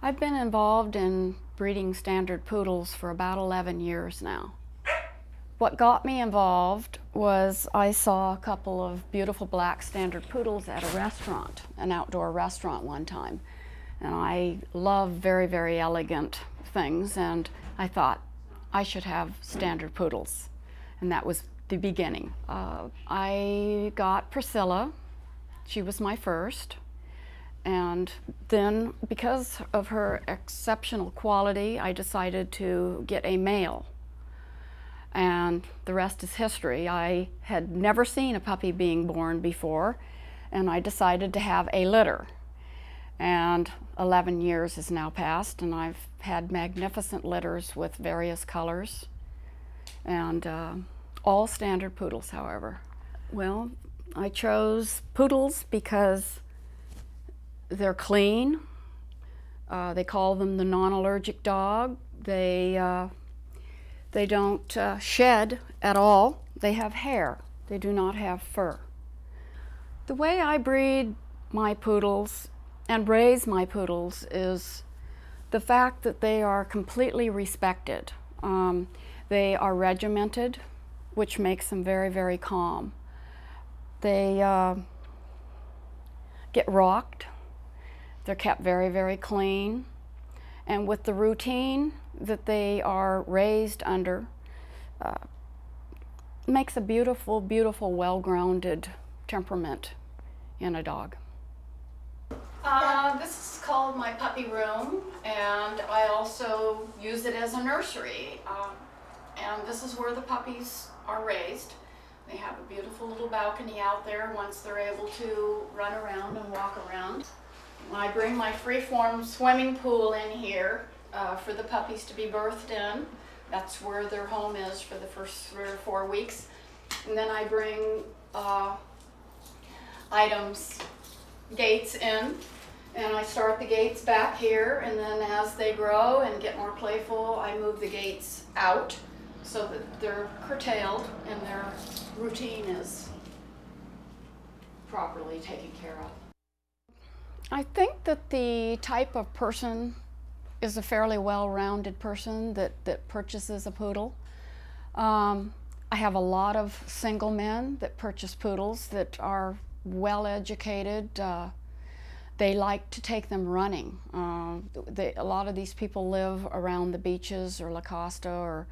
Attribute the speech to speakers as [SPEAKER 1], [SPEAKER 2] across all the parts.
[SPEAKER 1] I've been involved in breeding standard poodles for about 11 years now. What got me involved was I saw a couple of beautiful black standard poodles at a restaurant, an outdoor restaurant one time. And I love very, very elegant things, and I thought I should have standard poodles. And that was the beginning. I got Priscilla. She was my first. And then, because of her exceptional quality, I decided to get a male. And the rest is history. I had never seen a puppy being born before, and I decided to have a litter. And 11 years has now passed, and I've had magnificent litters with various colors, and all standard poodles, however. Well, I chose poodles because they're clean. They call them the non-allergic dog. They don't shed at all. They have hair. They do not have fur. The way I breed my poodles and raise my poodles is the fact that they are completely respected. They are regimented, which makes them very, very calm. They get rocked. They're kept very, very clean. And with the routine that they are raised under, makes a beautiful, beautiful, well-grounded temperament in a dog. This is called my puppy room, and I also use it as a nursery. And this is where the puppies are raised. They have a beautiful little balcony out there once they're able to run around and walk around. I bring my free-form swimming pool in here for the puppies to be birthed in. That's where their home is for the first 3 or 4 weeks. And then I bring items, gates in, and I start the gates back here, and then as they grow and get more playful, I move the gates out so that they're curtailed and their routine is properly taken care of. I think that the type of person is a fairly well-rounded person that purchases a poodle. I have a lot of single men that purchase poodles that are well-educated. They like to take them running. A lot of these people live around the beaches or La Costa or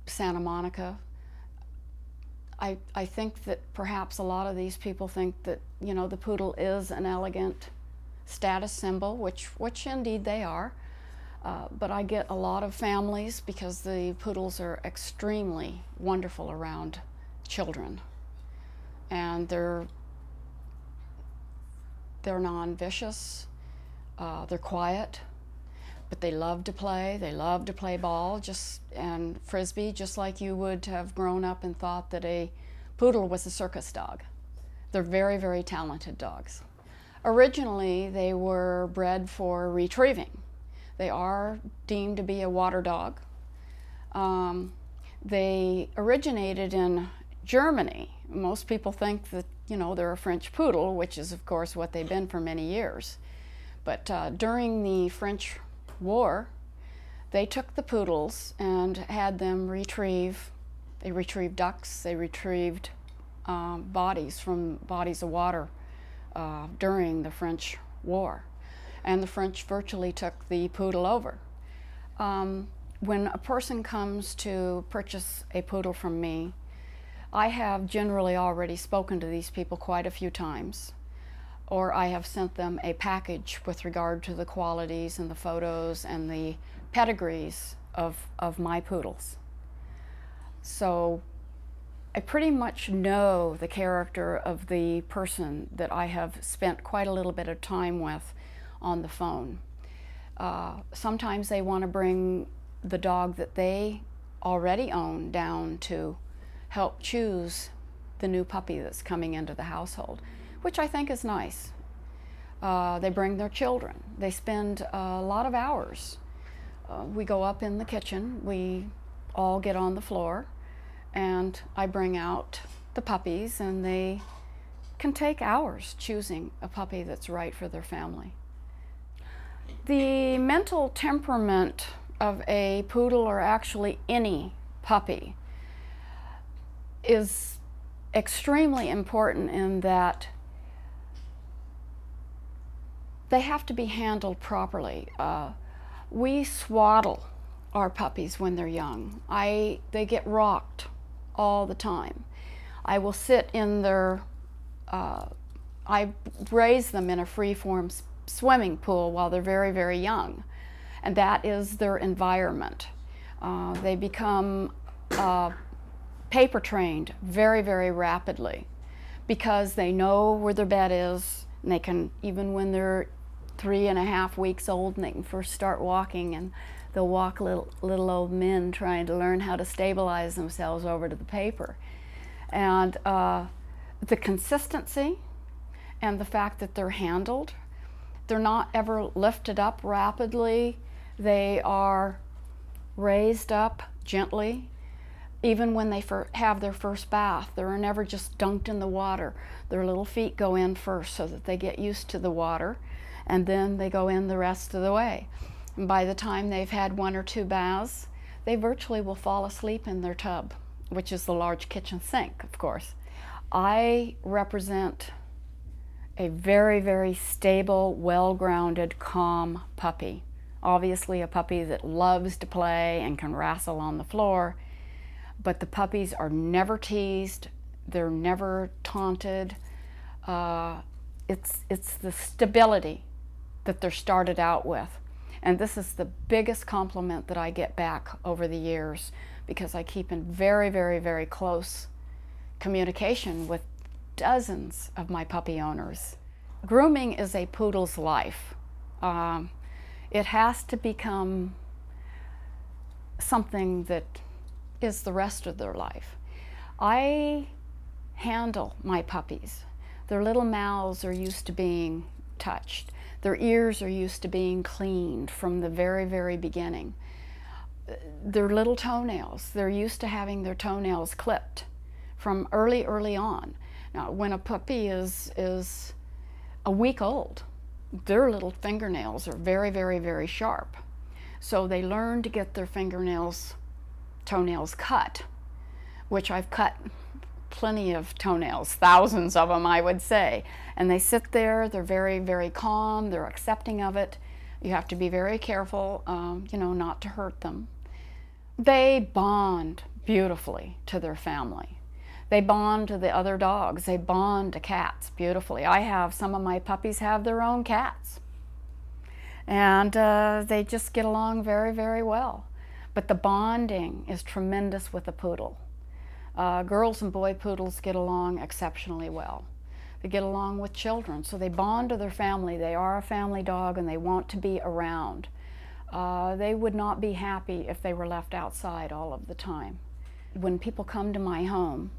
[SPEAKER 1] Santa Monica. I think that perhaps a lot of these people think that, you know, the poodle is an elegant status symbol, which indeed they are. But I get a lot of families because the poodles are extremely wonderful around children. And they're non-vicious, they're quiet, but they love to play. They love to play ball and frisbee, just like you would have grown up and thought that a poodle was a circus dog. They're very, very talented dogs. Originally, they were bred for retrieving. They are deemed to be a water dog. They originated in Germany. Most people think that, you know, they're a French poodle, which is, of course, what they've been for many years. But during the French War, they took the poodles and had them retrieve. They retrieved ducks. They retrieved bodies from bodies of water during the French War. And the French virtually took the poodle over. When a person comes to purchase a poodle from me, I have generally already spoken to these people quite a few times, or I have sent them a package with regard to the qualities and the photos and the pedigrees of my poodles. So I pretty much know the character of the person that I have spent quite a little bit of time with on the phone. Sometimes they want to bring the dog that they already own down to help choose the new puppy that's coming into the household, which I think is nice. They bring their children. They spend a lot of hours. We go up in the kitchen, we all get on the floor, and I bring out the puppies, and they can take hours choosing a puppy that's right for their family. The mental temperament of a poodle, or actually any puppy, is extremely important in that they have to be handled properly. We swaddle our puppies when they're young. They get rocked all the time. I will sit in their, I raise them in a free-form swimming pool while they're very, very young. And that is their environment. They become paper trained very, very rapidly because they know where their bed is, and they can, even when they're 3.5 weeks old and they can first start walking, and they'll walk little old men trying to learn how to stabilize themselves over to the paper. And the consistency and the fact that they're handled, they're not ever lifted up rapidly. They are raised up gently. Even when they have their first bath, they're never just dunked in the water. Their little feet go in first so that they get used to the water, and then they go in the rest of the way. And by the time they've had 1 or 2 baths, they virtually will fall asleep in their tub, which is the large kitchen sink, of course. I represent a very, very stable, well-grounded, calm puppy. Obviously a puppy that loves to play and can wrestle on the floor, but the puppies are never teased, they're never taunted. It's the stability that they're started out with. And this is the biggest compliment that I get back over the years, because I keep in very, very, very close communication with dozens of my puppy owners. Grooming is a poodle's life. It has to become something that is the rest of their life. I handle my puppies. Their little mouths are used to being touched. Their ears are used to being cleaned from the very, very beginning. Their little toenails, they're used to having their toenails clipped from early on. Now, when a puppy is a week old, their little fingernails are very, very, very sharp. So they learn to get their toenails cut, which I've cut plenty of toenails, thousands of them, I would say. And they sit there, they're very, very calm, they're accepting of it. You have to be very careful, you know, not to hurt them. They bond beautifully to their family. They bond to the other dogs. They bond to cats beautifully. Some of my puppies have their own cats. And they just get along very, very well. But the bonding is tremendous with a poodle. Girls and boy poodles get along exceptionally well. They get along with children, so they bond to their family. They are a family dog and they want to be around. They would not be happy if they were left outside all of the time. When people come to my home,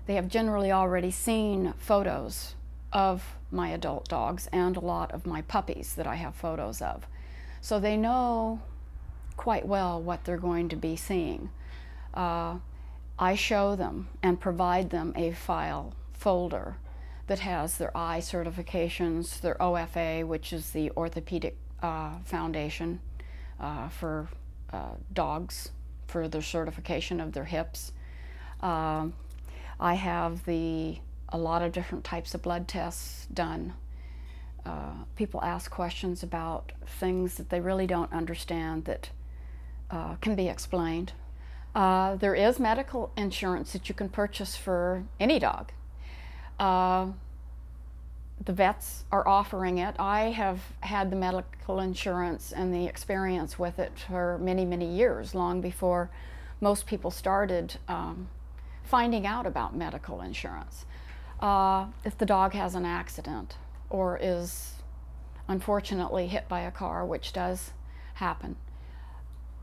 [SPEAKER 1] they have generally already seen photos of my adult dogs and a lot of my puppies that I have photos of. So they know quite well what they're going to be seeing. I show them and provide them a file folder that has their eye certifications, their OFA, which is the Orthopedic Foundation for dogs, for their certification of their hips. I have a lot of different types of blood tests done. People ask questions about things that they really don't understand that can be explained. There is medical insurance that you can purchase for any dog. The vets are offering it. I have had the medical insurance and the experience with it for many, many years, long before most people started finding out about medical insurance. If the dog has an accident or is unfortunately hit by a car, which does happen,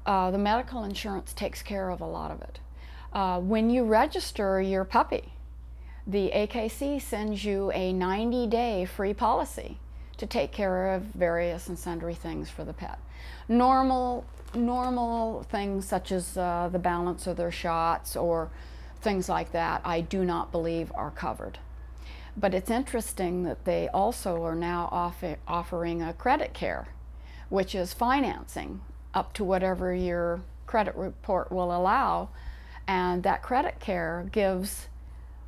[SPEAKER 1] the medical insurance takes care of a lot of it. When you register your puppy, the AKC sends you a 90-day free policy to take care of various and sundry things for the pet. Normal things such as the balance of their shots or things like that, I do not believe are covered. But it's interesting that they also are now offering a credit care, which is financing up to whatever your credit report will allow. And that credit care gives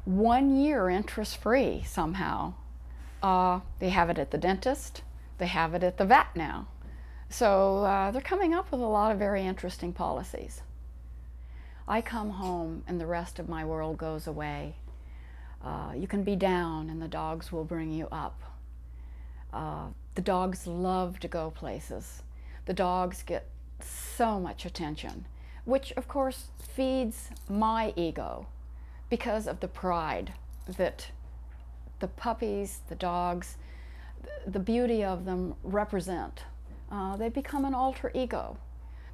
[SPEAKER 1] 1 year interest-free somehow. They have it at the dentist. They have it at the vet now. So they're coming up with a lot of very interesting policies. I come home and the rest of my world goes away. You can be down and the dogs will bring you up. The dogs love to go places. The dogs get so much attention, which of course feeds my ego because of the pride that the puppies, the dogs, the beauty of them represent. They become an alter ego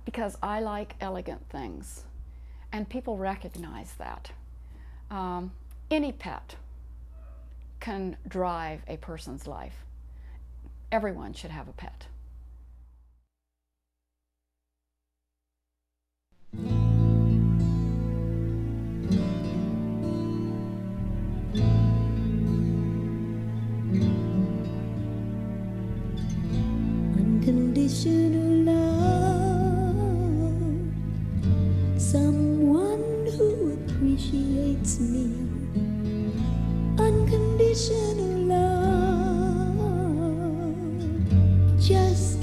[SPEAKER 1] because I like elegant things, and people recognize that. Any pet can drive a person's life. Everyone should have a pet.
[SPEAKER 2] Unconditional love, someone who appreciates me. Unconditional love, just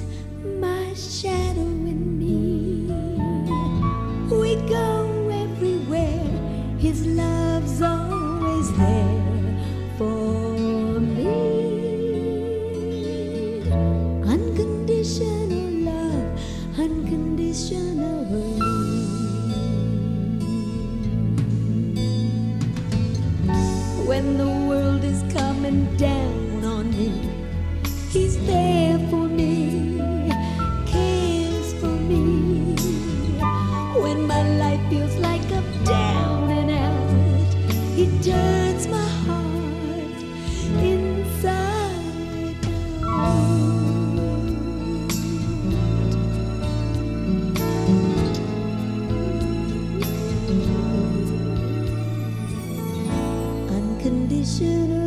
[SPEAKER 2] my shadow in me. We go everywhere, his love's always there for me. Unconditional love, unconditionally. When the world is coming down on me, he's there for me, cares for me. When my life feels like I'm down and out, he turns my heart inside out. Unconditional